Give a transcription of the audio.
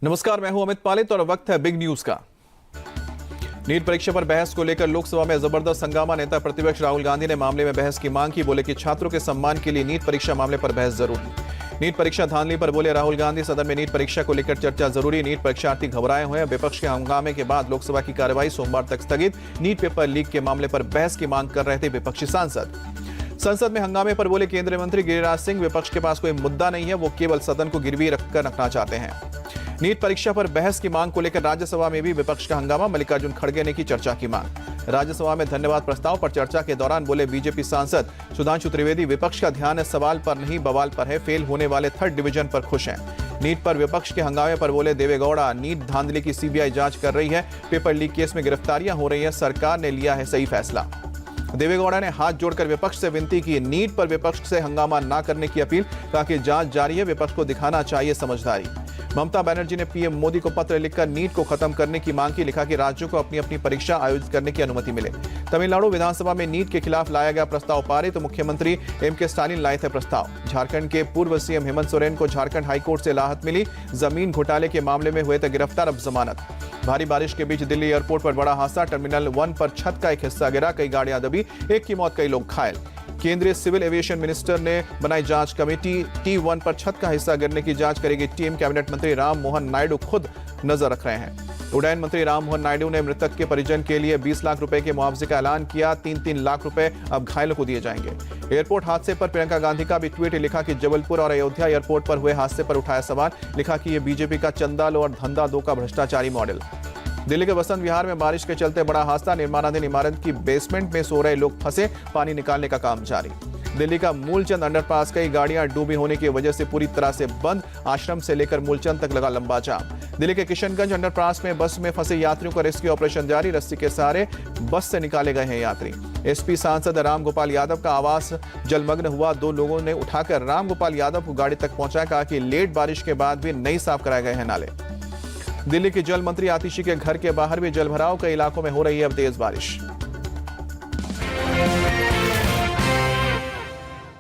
नमस्कार, मैं हूं अमित पालित और वक्त है बिग न्यूज का। नीट परीक्षा पर बहस को लेकर लोकसभा में जबरदस्त हंगामा। नेता प्रतिपक्ष राहुल गांधी ने मामले में बहस की मांग की। बोले कि छात्रों के सम्मान के लिए नीट परीक्षा मामले पर बहस जरूरी। नीट परीक्षा धांधली पर बोले राहुल गांधी, सदन में नीट परीक्षा को लेकर चर्चा जरूरी। नीट परीक्षार्थी घबराए हुए हैं। विपक्ष के हंगामे के बाद लोकसभा की कार्यवाही सोमवार तक स्थगित। नीट पेपर लीक के मामले पर बहस की मांग कर रहे थे विपक्षी सांसद। संसद में हंगामे पर बोले केंद्रीय मंत्री गिरिराज सिंह, विपक्ष के पास कोई मुद्दा नहीं है, वो केवल सदन को गिरवी रखना चाहते हैं। नीट परीक्षा पर बहस की मांग को लेकर राज्यसभा में भी विपक्ष का हंगामा। मल्लिकार्जुन खड़गे ने की चर्चा की मांग। राज्यसभा में धन्यवाद प्रस्ताव पर चर्चा के दौरान बोले बीजेपी सांसद सुधांशु त्रिवेदी, विपक्ष का ध्यान सवाल पर नहीं बवाल पर है। फेल होने वाले 3rd डिवीजन पर खुश हैं। नीट पर विपक्ष के हंगामे पर बोले देवेगौड़ा, नीट धांधली की सीबीआई जांच कर रही है। पेपर लीक केस में गिरफ्तारियां हो रही है। सरकार ने लिया है सही फैसला। देवेगौड़ा ने हाथ जोड़कर विपक्ष से विनती की। नीट पर विपक्ष से हंगामा न करने की अपील। कहा कि जांच जारी है, विपक्ष को दिखाना चाहिए समझदारी। ममता बनर्जी ने पीएम मोदी को पत्र लिखकर नीट को खत्म करने की मांग की। लिखा कि राज्यों को अपनी अपनी परीक्षा आयोजित करने की अनुमति मिले। तमिलनाडु विधानसभा में नीट के खिलाफ लाया गया प्रस्ताव पारित। तो मुख्यमंत्री एमके स्टालिन लाए थे प्रस्ताव। झारखंड के पूर्व सीएम हेमंत सोरेन को झारखंड हाईकोर्ट से राहत मिली। जमीन घोटाले के मामले में हुए थे गिरफ्तार, अब जमानत। भारी बारिश के बीच दिल्ली एयरपोर्ट पर बड़ा हादसा। टर्मिनल 1 पर छत का एक हिस्सा गिरा, कई गाड़ियां दबी, एक की मौत, कई लोग घायल। केंद्रीय सिविल एविएशन मिनिस्टर ने बनाई जांच कमेटी। T1 पर छत का हिस्सा गिरने की जांच करेगी टीम। कैबिनेट मंत्री राम मोहन नायडू खुद नजर रख रहे हैं। उड्डयन मंत्री राम मोहन नायडू ने मृतक के परिजन के लिए 20 लाख रुपए के मुआवजे का ऐलान किया। 3-3 लाख रुपए अब घायलों को दिए जाएंगे। एयरपोर्ट हादसे पर प्रियंका गांधी का भी ट्वीट। लिखा कि जबलपुर और अयोध्या एयरपोर्ट पर हुए हादसे पर उठाया सवाल। लिखा कि यह बीजेपी का चंदा लो और धंधा दो का भ्रष्टाचारी मॉडल। दिल्ली के वसंत विहार में बारिश के चलते बड़ा हादसा। निर्माणाधीन इमारत की बेसमेंट में सो रहे लोग फंसे, पानी निकालने का काम जारी। दिल्ली का मूलचंद अंडरपास, कई गाड़ियां डूबी होने की वजह से पूरी तरह से बंद। आश्रम से लेकर मूलचंद तक लगा लंबा जाम। दिल्ली के किशनगंज अंडरपास में बस में फंसे यात्रियों का रेस्क्यू ऑपरेशन जारी। रस्सी के सहारे बस से निकाले गए हैं यात्री। एसपी सांसद रामगोपाल यादव का आवास जलमग्न हुआ। 2 लोगों ने उठाकर रामगोपाल यादव को गाड़ी तक पहुंचाया। कहा कि लेट बारिश के बाद भी नहीं साफ कराए गए हैं नाले। दिल्ली के जल मंत्री आतिशी के घर के बाहर भी जलभराव। कई इलाकों में हो रही है अब तेज बारिश।